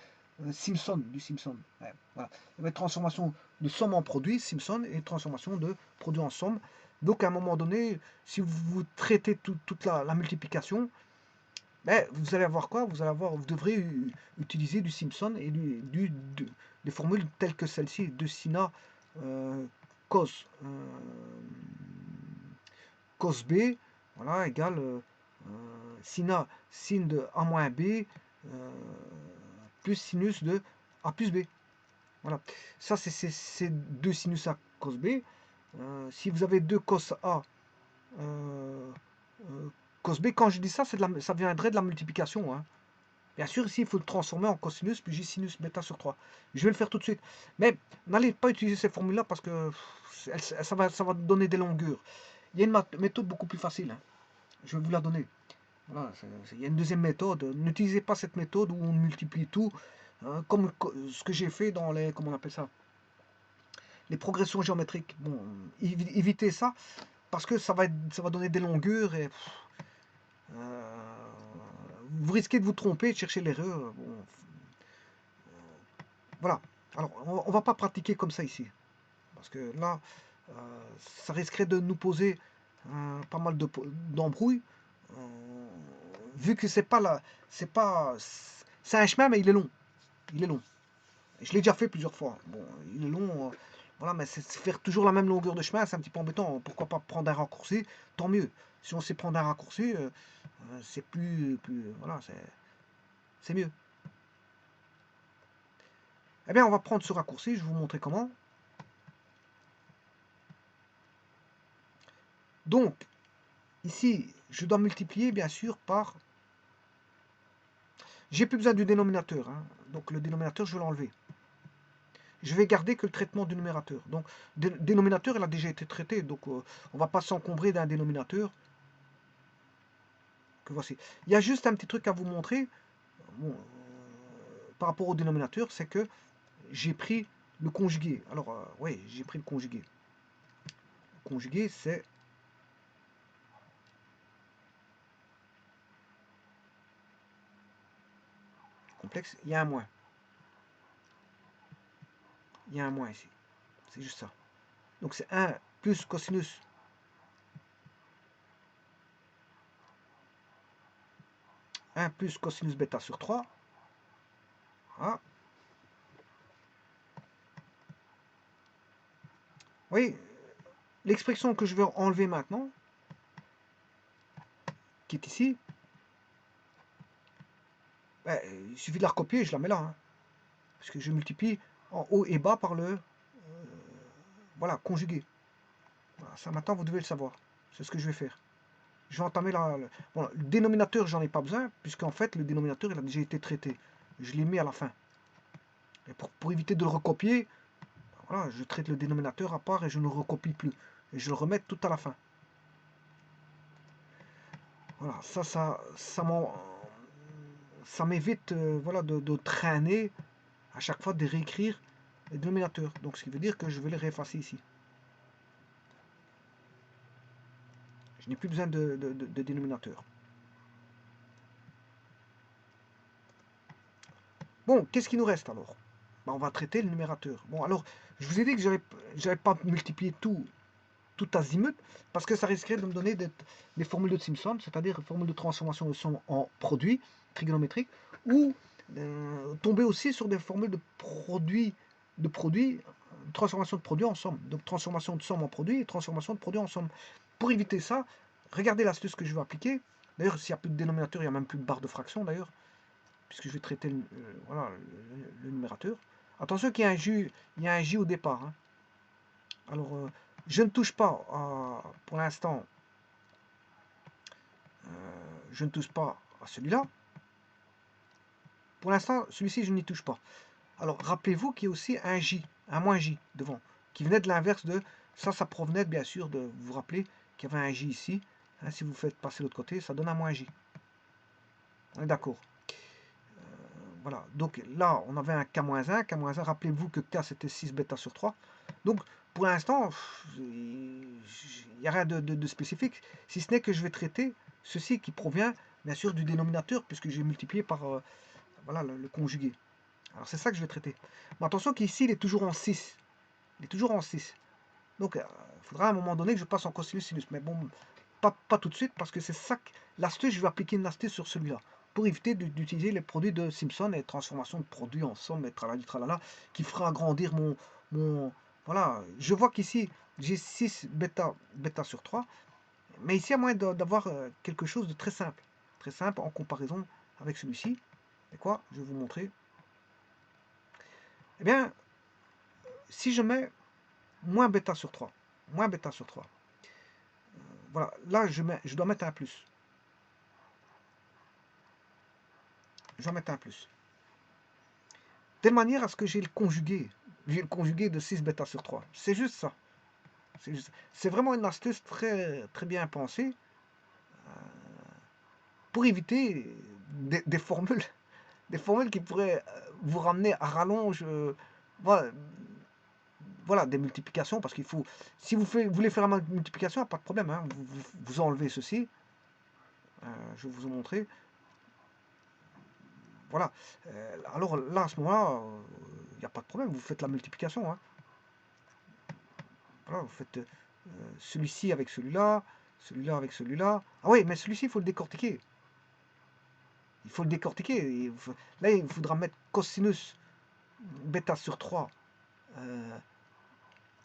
Simpson, du Simpson. Ouais, voilà. Il y avait transformation de somme en produit, Simpson, et transformation de produit en somme. Donc à un moment donné, si vous traitez toute la multiplication, ben, vous allez avoir quoi? Vous devrez utiliser du Simpson et des formules telles que celle-ci, de Sina cos, cos B, voilà, égale Sina sin de A moins B plus sinus de A plus B. Voilà. Ça, c'est 2 sinus A cos B. Si vous avez 2 cos A cos B, quand je dis ça, ça viendrait de la multiplication. Hein. Bien sûr, ici, il faut le transformer en cosinus puis j sinus bêta sur 3. Je vais le faire tout de suite. Mais n'allez pas utiliser ces formules-là parce que ça va donner des longueurs. Il y a une méthode beaucoup plus facile. Hein. Je vais vous la donner. Voilà, il y a une deuxième méthode. N'utilisez pas cette méthode où on multiplie tout, hein, comme ce que j'ai fait dans les, comment on appelle ça, les progressions géométriques. Bon, évitez ça parce que ça va donner des longueurs et vous risquez de vous tromper, de chercher l'erreur. Bon, voilà. Alors, on va pas pratiquer comme ça ici. Parce que là, ça risquerait de nous poser pas mal d'embrouilles. Vu que c'est pas là. C'est un chemin, mais il est long. Il est long. Je l'ai déjà fait plusieurs fois. Bon, il est long. Voilà, mais c'est faire toujours la même longueur de chemin, c'est un petit peu embêtant. Pourquoi pas prendre un raccourci? Tant mieux. Si on sait prendre un raccourci, c'est plus voilà, c'est mieux. Eh bien, on va prendre ce raccourci, je vais vous montrer comment. Donc, ici, je dois multiplier, bien sûr, par... J'ai plus besoin du dénominateur, hein. Donc le dénominateur, je vais l'enlever. Je vais garder que le traitement du numérateur. Donc, le dénominateur, il a déjà été traité, donc on ne va pas s'encombrer d'un dénominateur. Que voici. Il y a juste un petit truc à vous montrer, bon, par rapport au dénominateur, c'est que j'ai pris le conjugué. Alors, oui, j'ai pris le conjugué. Le conjugué, c'est... complexe, il y a un moins. Il y a un moins ici. C'est juste ça. Donc c'est 1 plus cosinus plus cosinus bêta sur 3. Voilà. Oui, l'expression que je vais enlever maintenant, qui est ici, ben, il suffit de la recopier et je la mets là. Hein, parce que je multiplie en haut et bas par le voilà, conjugué. Voilà, ça maintenant vous devez le savoir. C'est ce que je vais faire. Je vais entamer bon, le dénominateur, j'en ai pas besoin, puisqu'en fait le dénominateur il a déjà été traité. Je l'ai mis à la fin. Et pour éviter de le recopier, voilà, je traite le dénominateur à part et je ne recopie plus. Et je le remets tout à la fin. Voilà, ça m'évite voilà, de traîner à chaque fois de réécrire les dénominateurs. Donc ce qui veut dire que je vais les réeffacer ici. Je n'ai plus besoin de dénominateur. Bon, qu'est-ce qui nous reste alors? Ben, on va traiter le numérateur. Bon, alors, je vous ai dit que j'avais pas multiplié tout azimut, parce que ça risquerait de me donner des formules de Simpson, c'est-à-dire formules de transformation de somme en produit trigonométrique, ou tomber aussi sur des formules de produits, transformation de produit en somme. Donc transformation de somme en produit et transformation de produit en somme. Pour éviter ça, regardez l'astuce que je vais appliquer. D'ailleurs, s'il n'y a plus de dénominateur, il n'y a même plus de barre de fraction d'ailleurs, puisque je vais traiter voilà, le numérateur. Attention qu'il y a un J au départ. Hein. Alors, je ne touche pas, pour l'instant, je ne touche pas à celui-là. Pour l'instant, celui-ci, je n'y touche pas. Alors, rappelez-vous qu'il y a aussi un J, un moins J devant, qui venait de l'inverse de... Ça provenait bien sûr de... Vous vous rappelez qu'il y avait un J ici. Hein, si vous faites passer l'autre côté, ça donne un moins J. On est d'accord. Voilà. Donc là, on avait un K-1. K-1, rappelez-vous que K, c'était 6 bêta sur 3. Donc, pour l'instant, il n'y a rien de spécifique, si ce n'est que je vais traiter ceci qui provient, bien sûr, du dénominateur, puisque j'ai multiplié par voilà, le conjugué. Alors, c'est ça que je vais traiter. Mais attention qu'ici, il est toujours en 6. Il est toujours en 6. Donc, il faudra à un moment donné que je passe en cosinus sinus. Mais bon, pas tout de suite, parce que c'est ça que l'astuce, je vais appliquer une astuce sur celui-là, pour éviter d'utiliser les produits de Simpson et transformation de produits en somme et tralala, tralala, qui fera agrandir mon voilà, je vois qu'ici, j'ai 6 bêta sur 3, mais ici, à moins d'avoir quelque chose de très simple en comparaison avec celui-ci. Et quoi? Je vais vous montrer. Eh bien, si je mets moins bêta sur 3, voilà, là, je dois mettre un plus. Je dois mettre un plus. De telle manière à ce que j'ai le conjugué. J'ai le conjugué de 6 bêta sur 3. C'est juste ça. C'est vraiment une astuce très, très bien pensée pour éviter des formules, des formules qui pourraient vous ramener à rallonge. Voilà, voilà, des multiplications, parce qu'il faut, si vous voulez faire la multiplication, pas de problème, hein, vous enlevez ceci, je vais vous montrer, voilà, alors là, à ce moment-là, il n'y a pas de problème, vous faites la multiplication, hein. Voilà, vous faites celui-ci avec celui-là, celui-là avec celui-là, ah oui, mais celui-ci, il faut le décortiquer, là, il faudra mettre cosinus bêta sur 3,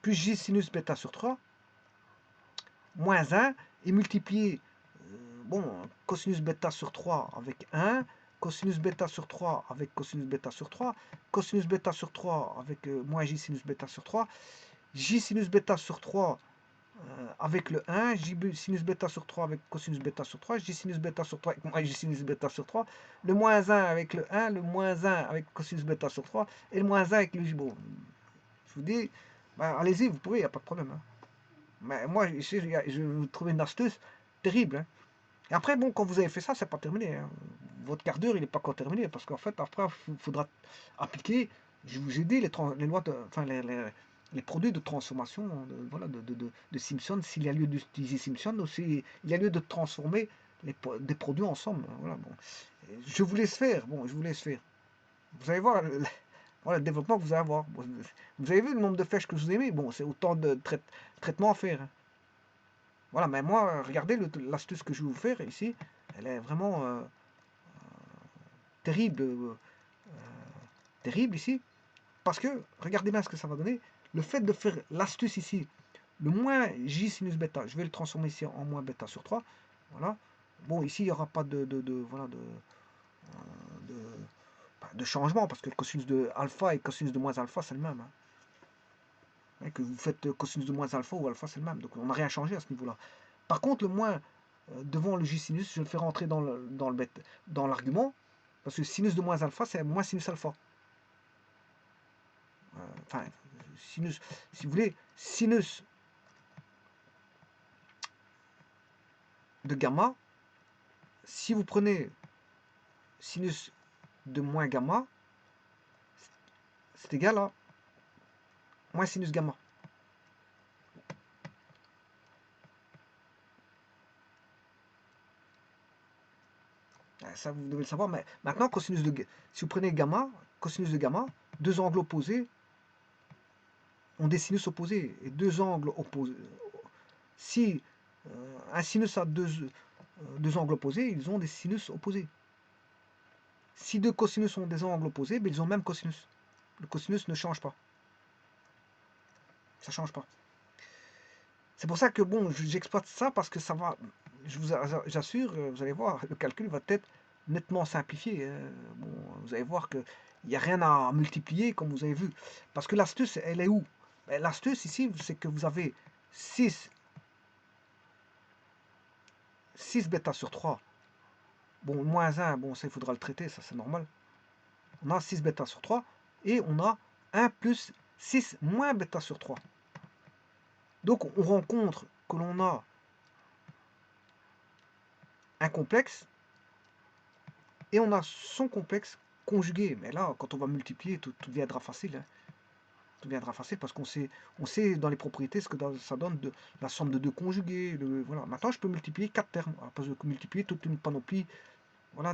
plus j sinus bêta sur 3, moins 1, et multiplier, bon, cosinus bêta sur 3 avec 1, cosinus bêta sur 3 avec cosinus bêta sur 3, cosinus bêta sur 3 avec moins j sinus bêta sur 3, j sinus bêta sur 3 avec le 1, j sinus bêta sur 3 avec cosinus bêta sur 3, j sinus bêta sur 3 avec moins j sinus bêta sur 3, le moins 1 avec le 1, le moins 1 avec cosinus bêta sur 3, et le moins 1 avec le j. Bon, je vous dis, ben, allez-y, vous pouvez, il n'y a pas de problème. Hein. Mais moi, ici, je vais vous trouver une astuce terrible. Hein. Et après, bon, quand vous avez fait ça, c'est pas terminé. Hein. Votre quart d'heure, il n'est pas encore terminé, parce qu'en fait, après, il faudra appliquer, je vous ai dit, les lois de, enfin, les produits de transformation voilà, de Simpson, s'il y a lieu d'utiliser Simpson, ou s'il y a lieu de transformer des produits ensemble. Voilà, bon. Je vous laisse faire, bon, je vous laisse faire. Vous allez voir voilà, le développement que vous allez avoir. Vous avez vu le nombre de flèches que je vous ai mis? Bon, c'est autant de traitements à faire. Hein. Voilà, mais moi, regardez l'astuce que je vais vous faire ici. Elle est vraiment terrible, terrible ici. Parce que, regardez bien ce que ça va donner. Le fait de faire l'astuce ici, le moins J sinus bêta, je vais le transformer ici en moins bêta sur 3. Voilà. Bon, ici, il n'y aura pas voilà, de, de changement, parce que le cosinus de alpha et cosinus de moins alpha, c'est le même. Hein. Que vous faites cosinus de moins alpha ou alpha, c'est le même. Donc, on n'a rien changé à ce niveau-là. Par contre, le moins devant le J sinus, je le fais rentrer dans l'argument, parce que sinus de moins alpha, c'est moins sinus alpha. Enfin, sinus, si vous voulez, sinus de gamma, si vous prenez sinus de moins gamma, c'est égal à moins sinus gamma. Ça, vous devez le savoir, mais maintenant, si vous prenez gamma, cosinus de gamma, deux angles opposés ont des sinus opposés. Et deux angles opposés, si un sinus a deux angles opposés, ils ont des sinus opposés. Si deux cosinus ont des angles opposés, ben ils ont le même cosinus. Le cosinus ne change pas. Ça ne change pas. C'est pour ça que bon, j'exploite ça parce que ça va, j'assure, vous allez voir, le calcul va être nettement simplifié. Bon, vous allez voir qu'il n'y a rien à multiplier comme vous avez vu. Parce que l'astuce, elle est où? Ben, l'astuce ici, c'est que vous avez 6 bêta sur 3. Bon, moins 1, bon, ça il faudra le traiter, ça c'est normal. On a 6 bêta sur 3 et on a 1 plus 6 moins bêta sur 3. Donc on rencontre que l'on a un complexe et on a son complexe conjugué. Mais là, quand on va multiplier, tout deviendra facile. Hein. Tout deviendra facile parce qu'on sait dans les propriétés ce que ça donne de la somme de deux conjugués. Voilà. Maintenant, je peux multiplier 4 termes. Alors, parce que multiplier toute une panoplie voilà,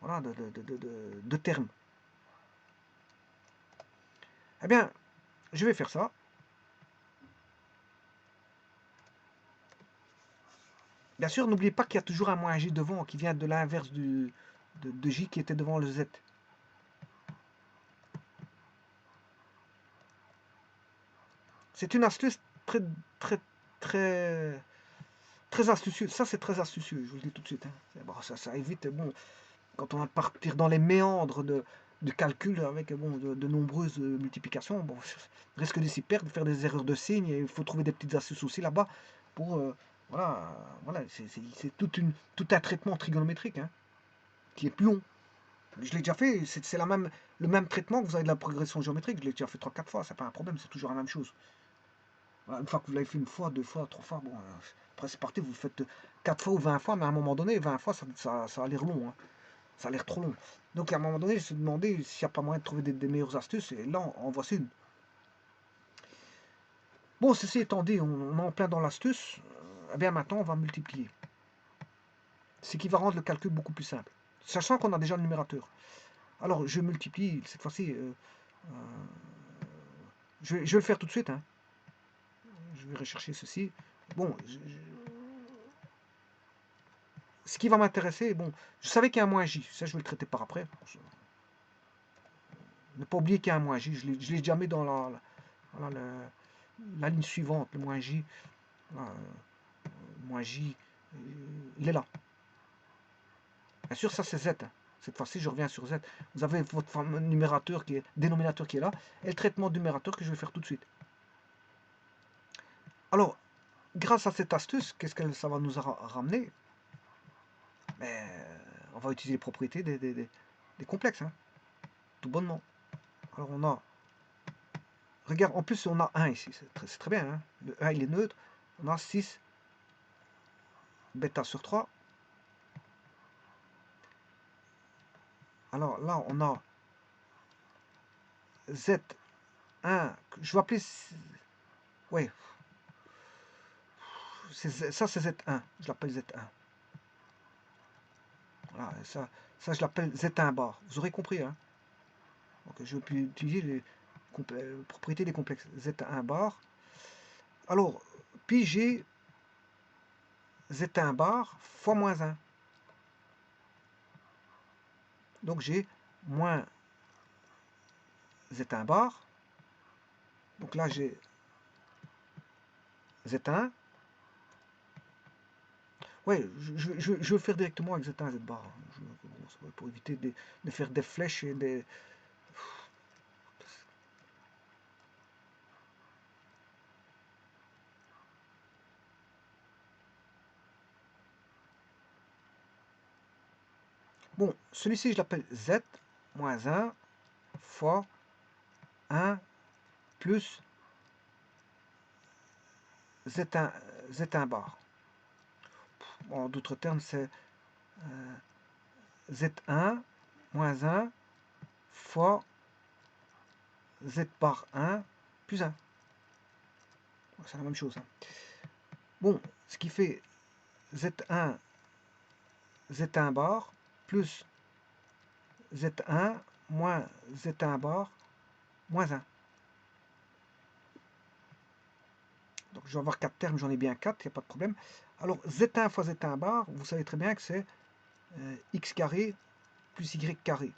voilà, de termes. Eh bien, je vais faire ça. Bien sûr, n'oubliez pas qu'il y a toujours un moins J devant qui vient de l'inverse de J qui était devant le Z. C'est une astuce très, très, très, très astucieuse. Ça, c'est très astucieux, je vous le dis tout de suite. Hein. Bon, ça évite, bon, quand on va partir dans les méandres de calcul avec bon, de nombreuses multiplications, bon, on risque de s'y perdre, de faire des erreurs de signes, et il faut trouver des petites astuces aussi là-bas pour, voilà, c'est tout un traitement trigonométrique hein, qui est plus long. Je l'ai déjà fait, c'est le même traitement que vous avez de la progression géométrique, je l'ai déjà fait 3-4 fois, c'est pas un problème, c'est toujours la même chose. Voilà, une fois que vous l'avez fait une fois, 2 fois, 3 fois, bon, après c'est parti, vous le faites 4 fois ou 20 fois, mais à un moment donné, 20 fois, ça a l'air long. Hein. Ça a l'air trop long. Donc à un moment donné, se demander s'il n'y a pas moyen de trouver des meilleures astuces, et là, en voici une. Bon, ceci étant dit, on est en plein dans l'astuce, eh bien maintenant, on va multiplier. Ce qui va rendre le calcul beaucoup plus simple, sachant qu'on a déjà le numérateur. Alors, je multiplie, cette fois-ci, je vais le faire tout de suite. Hein. Je vais rechercher ceci. Bon, ce qui va m'intéresser, bon, je savais qu'il y a un moins J, ça je vais le traiter par après. Ne pas oublier qu'il y a un moins J, je l'ai déjà mis dans la ligne suivante, le moins J. Moins J, il est là. Bien sûr, ça c'est Z. Hein. Cette fois-ci, je reviens sur Z. Vous avez votre numérateur dénominateur qui est là, et le traitement du numérateur que je vais faire tout de suite. Alors, grâce à cette astuce, qu'est-ce que ça va nous ramener? Ben, on va utiliser les propriétés des complexes, hein, tout bonnement. Alors on a, regarde, en plus on a 1 ici, c'est très bien, hein. Le 1 il est neutre, on a 6 bêta sur 3. Alors là on a Z1, je vais appeler, ouais, ça c'est Z1, je l'appelle Z1. Voilà, ça je l'appelle Z1 bar, vous aurez compris, hein. Donc je peux utiliser les propriétés des complexes Z1 bar. Alors, puis j'ai Z1 bar fois moins 1. Donc j'ai moins Z1 bar. Donc là j'ai Z1. Ouais, je vais le faire directement avec Z1 Z bar. Bon, pour éviter de faire des flèches et des... Bon, celui-ci, je l'appelle Z moins 1 fois 1 plus Z1, Z1 bar. En d'autres termes, c'est Z1 moins 1 fois Z bar 1 plus 1. C'est la même chose. Hein. Bon, ce qui fait Z1, Z1 bar plus Z1 moins Z1 bar moins 1. Donc je vais avoir 4 termes, j'en ai bien 4, il n'y a pas de problème. Alors Z1 fois Z1 bar, vous savez très bien que c'est x carré plus y carré.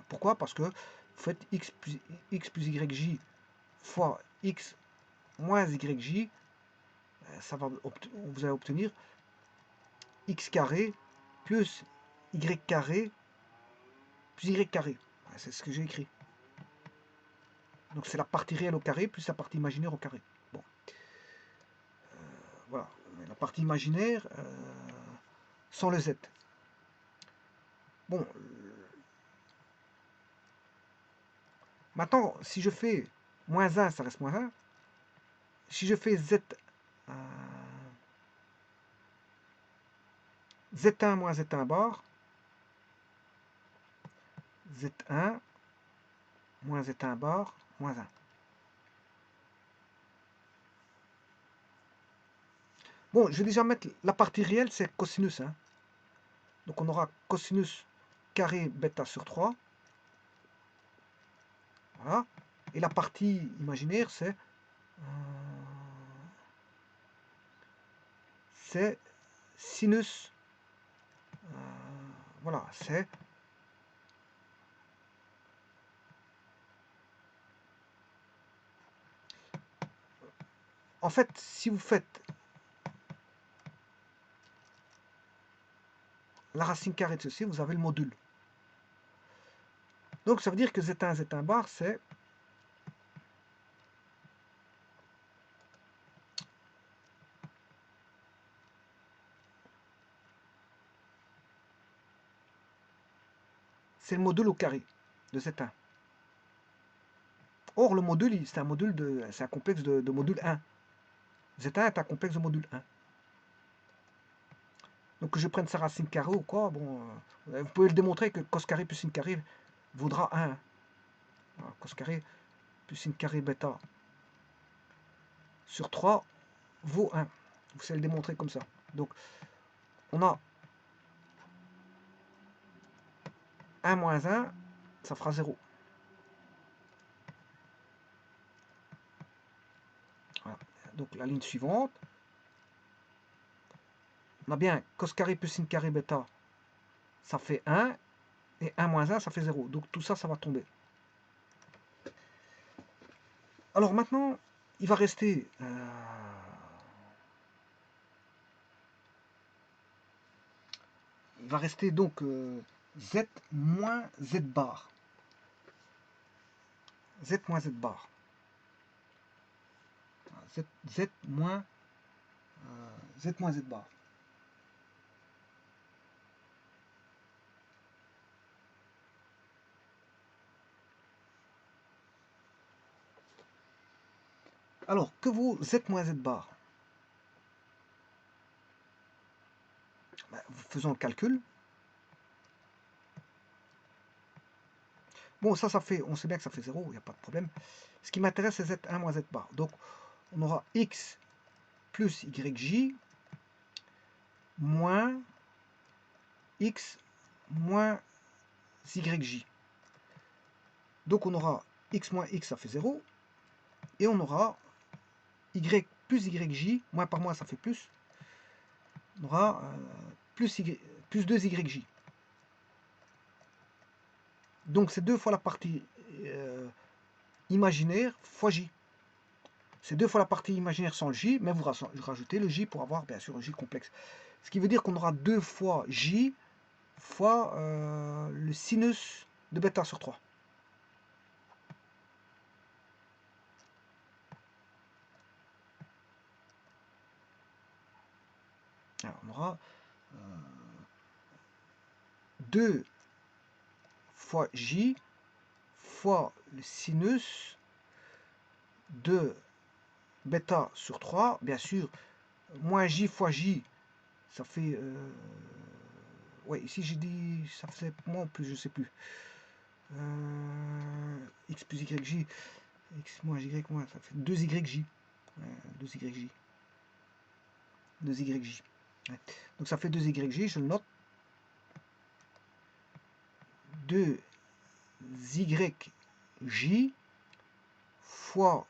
Pourquoi? Parce que vous faites x plus yj fois x moins yj, ça va, vous allez obtenir x carré plus y carré plus y carré. C'est ce que j'ai écrit. Donc c'est la partie réelle au carré plus la partie imaginaire au carré. Bon. Voilà. La partie imaginaire sans le z. Bon. Maintenant, si je fais moins 1, ça reste moins 1. Si je fais z, z1 moins z1 bar, z1 moins z1 bar, moins 1. Bon, je vais déjà mettre la partie réelle, c'est cosinus. Hein. Donc on aura cosinus carré bêta sur 3. Voilà. Et la partie imaginaire, c'est sinus. Voilà, c'est en fait, si vous faites la racine carrée de ceci, vous avez le module. Donc ça veut dire que Z1, Z1 bar, c'est le module au carré de Z1. Or, le module, c'est un module c'est un complexe de module 1. Z1 est un complexe de module 1. Donc que je prenne sa racine carrée ou quoi, bon, vous pouvez le démontrer que cos carré plus sin carré vaudra 1. Voilà, cos carré plus sin carré bêta sur 3 vaut 1. Vous savez le démontrer comme ça. Donc, on a 1 moins 1, ça fera 0. Voilà. Donc, la ligne suivante, on a bien cos carré plus sin carré bêta, ça fait 1, et 1 moins 1, ça fait 0. Donc, tout ça, ça va tomber. Alors, maintenant, il va rester... il va rester donc Z moins Z bar. Z moins Z bar. Z moins Z moins Z bar. Alors, que vaut Z moins Z bar? Ben, faisons le calcul. Bon, ça fait, on sait bien que ça fait 0, il n'y a pas de problème. Ce qui m'intéresse, c'est Z1 moins Z bar. Donc, on aura X plus YJ moins X moins YJ. Donc, on aura X moins X, ça fait 0. Et on aura Y plus YJ, moins par moins, ça fait plus. On aura plus 2YJ. Donc, c'est 2 fois la partie imaginaire fois J. C'est 2 fois la partie imaginaire sans le J, mais vous rajoutez le J pour avoir bien sûr le J complexe. Ce qui veut dire qu'on aura 2 fois J fois le sinus de bêta sur 3. Alors, on aura 2 fois J fois le sinus de bêta sur 3. Bien sûr, moins J fois J, ça fait... ouais, ici j'ai dit... Ça faisait moins plus, je sais plus. X plus YJ. X moins Y moins, ça fait 2YJ. 2YJ. 2YJ. Ouais. Donc ça fait 2YJ, je le note. 2YJ fois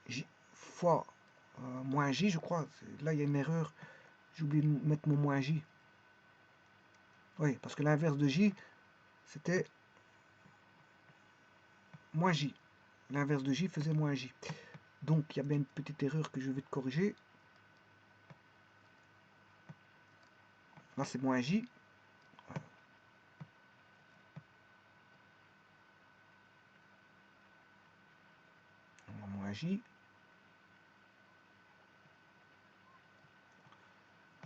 J fois moins J, je crois. Là, il y a une erreur. J'ai oublié de mettre mon moins J. Oui, parce que l'inverse de J, c'était moins J. L'inverse de J faisait moins J. Donc, il y a bien une petite erreur que je vais te corriger. Là, c'est moins J. Moins J.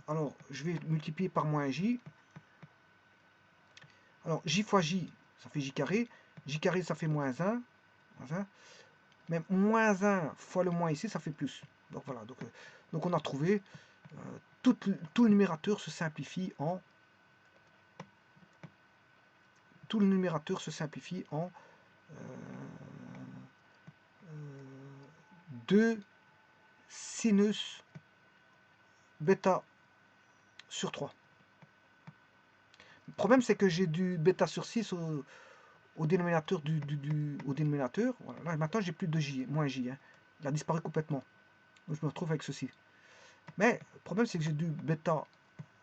Alors, je vais multiplier par moins J. Alors, J fois J, ça fait J carré. J carré, ça fait moins 1. Mais moins 1 fois le moins ici, ça fait plus. Donc voilà, donc on a trouvé, tout le numérateur se simplifie en... Tout le numérateur se simplifie en 2 sinus bêta sur 3. Le problème, c'est que j'ai du bêta sur 6 au dénominateur au dénominateur. Voilà. Là, maintenant, j'ai plus de J, moins J. Hein. Il a disparu complètement. Donc, je me retrouve avec ceci. Mais le problème, c'est que j'ai du bêta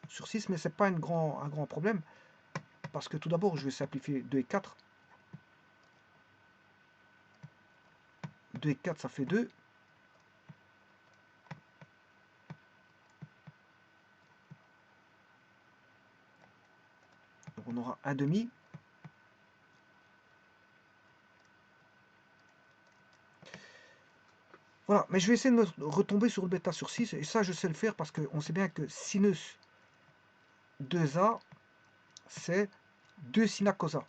sur 6, mais ce n'est pas un grand problème. Parce que tout d'abord, je vais simplifier 2 et 4. 2 et 4, ça fait 2. Donc on aura 1 demi. Voilà, mais je vais essayer de me retomber sur le bêta sur 6. Et ça, je sais le faire parce qu'on sait bien que sinus 2A, c'est 2 sina cosa.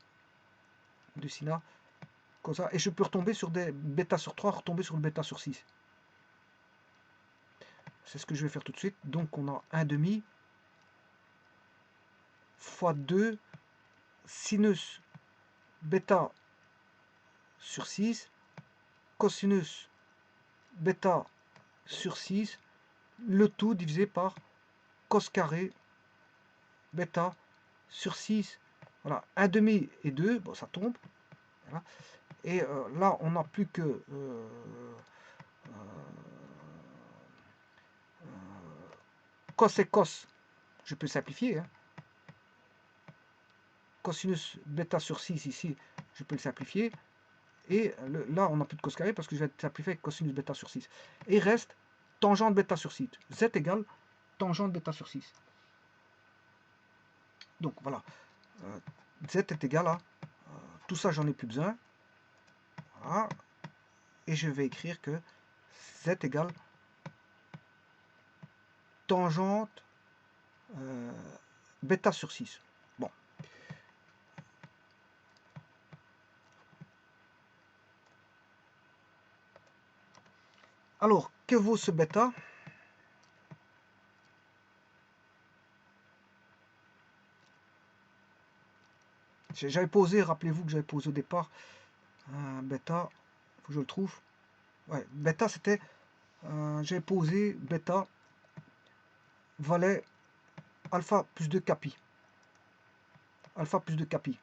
2 sina cosa. Et je peux retomber sur des bêta sur 3, retomber sur le bêta sur 6. C'est ce que je vais faire tout de suite. Donc on a 1 demi fois 2 sinus bêta sur 6 cosinus bêta sur 6, le tout divisé par cos carré bêta sur 6. Voilà, 1 demi et 2, bon, ça tombe. Voilà. Et là, on n'a plus que cos et cos. Je peux simplifier. Hein. Cosinus bêta sur 6 ici, je peux le simplifier. Et là, on n'a plus de cos carré parce que je vais simplifier avec cosinus bêta sur 6. Et il reste tangente bêta sur 6. Z égale tangente bêta sur 6. Donc voilà, Z est égal à... tout ça, j'en ai plus besoin. Voilà. Et je vais écrire que Z égale tangente bêta sur 6. Bon. Alors, que vaut ce bêta? J'avais posé, rappelez-vous que j'avais posé au départ un bêta, il faut que je le trouve. Ouais, bêta c'était, j'avais posé bêta valait alpha plus 2 capi. Alpha plus 2 capi.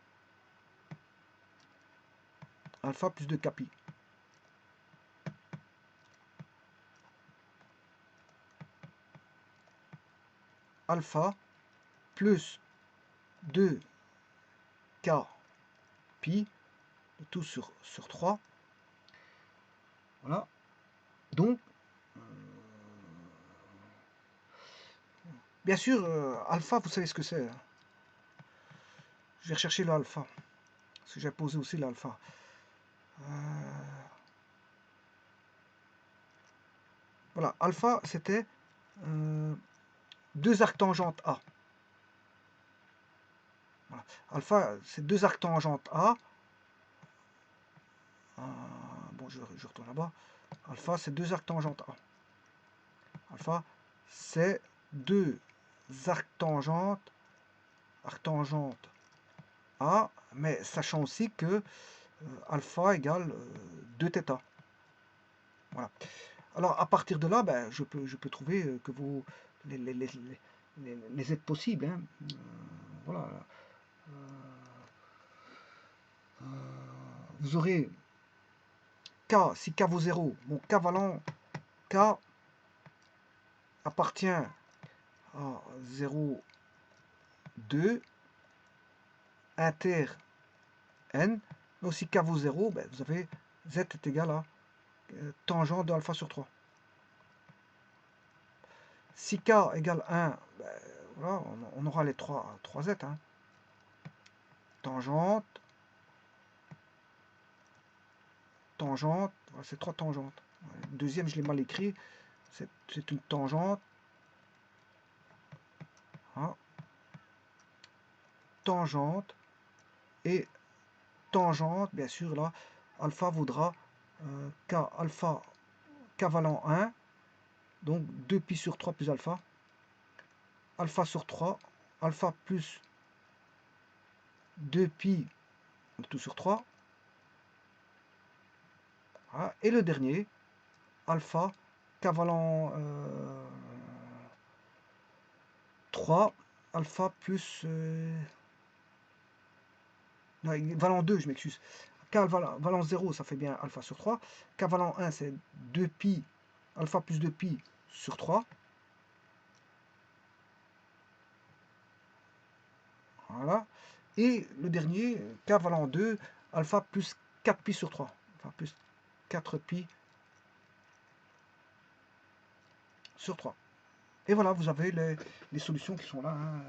Alpha plus 2 capi. Alpha plus 2 k pi, tout sur 3. Voilà. Donc, bien sûr, alpha, vous savez ce que c'est. Je vais rechercher l'alpha. Parce que j'ai posé aussi l'alpha. Voilà, alpha, c'était 2 arctangentes A. Voilà. Alpha, c'est 2 arctangentes A. Bon, je retourne là-bas. Alpha, c'est 2 arctangentes A. Alpha, c'est 2 arctangentes A, mais sachant aussi que alpha égale 2 θ. Voilà. Alors, à partir de là, ben, je peux trouver que les aides possibles. Hein. Voilà. Vous aurez K, si K vaut 0, bon, K valant, K appartient à 0, 2, inter n, mais aussi K vaut 0, ben, vous avez Z est égal à tangente de alpha sur 3. Si K égale 1, ben, voilà, on aura les 3 Z. Hein. Tangente, voilà, c'est 3 tangentes. Le deuxième, je l'ai mal écrit, c'est une tangente. Hein. Tangente, et tangente, bien sûr, là, alpha vaudra K alpha, K valant 1, donc 2pi sur 3 plus alpha, alpha sur 3, alpha plus 2pi tout sur 3, voilà. Et le dernier, alpha, K valant 3, alpha plus... non, valant 2, je m'excuse. K valant 0, ça fait bien alpha sur 3. K valant 1, c'est 2pi, alpha plus 2pi sur 3. Voilà. Et le dernier, K valant 2, alpha plus 4pi sur 3. Enfin, plus 4pi sur 3. Et voilà, vous avez les solutions qui sont là. Hein.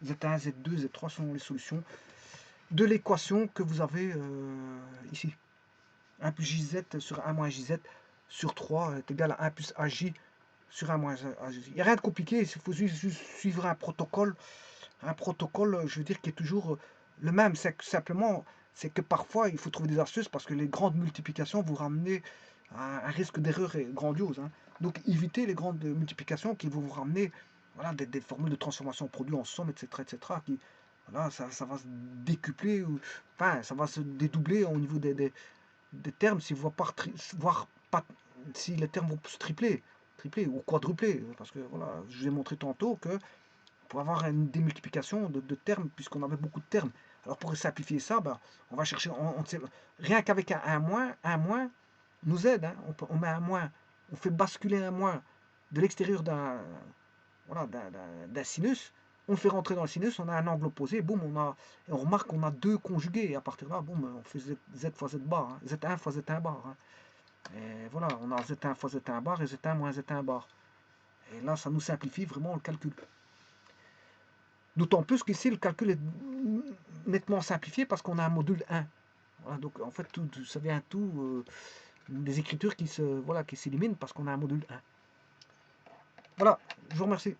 Z1, Z2, Z3 sont les solutions de l'équation que vous avez ici. 1 plus JZ sur 1 moins JZ sur 3 est égal à 1 plus AJ sur 1 moins AJ. Il n'y a rien de compliqué, il faut juste suivre un protocole, je veux dire, qui est toujours le même. C'est simplement, c'est que parfois, il faut trouver des astuces parce que les grandes multiplications vous ramener à un risque d'erreur grandiose. Hein. Donc, évitez les grandes multiplications qui vont vous ramener voilà, des formules de transformation en produit, en somme, etc. etc. Qui, voilà, ça va se décupler, enfin, ça va se dédoubler au niveau des termes, si voire pas, si les termes vont se tripler ou quadrupler, parce que voilà, je vous ai montré tantôt que pour avoir une démultiplication de termes, puisqu'on avait beaucoup de termes. Alors pour simplifier ça, ben, on va chercher, rien qu'avec un moins nous aide. Hein, on met un moins, on fait basculer un moins de l'extérieur d'un voilà, d'un sinus, on le fait rentrer dans le sinus, on a un angle opposé, boum, on remarque qu'on a 2 conjugués, et à partir de là, boum, on fait Z fois Z bar, hein, Z1 fois Z1 bar. Hein. Et voilà, on a Z1 fois Z1 bar et Z1 moins Z1 bar. Et là, ça nous simplifie vraiment le calcul. D'autant plus qu'ici, le calcul est nettement simplifié parce qu'on a un module 1. Voilà, donc en fait, ça vient tout des écritures qui s'éliminent parce qu'on a un module 1. Voilà, je vous remercie.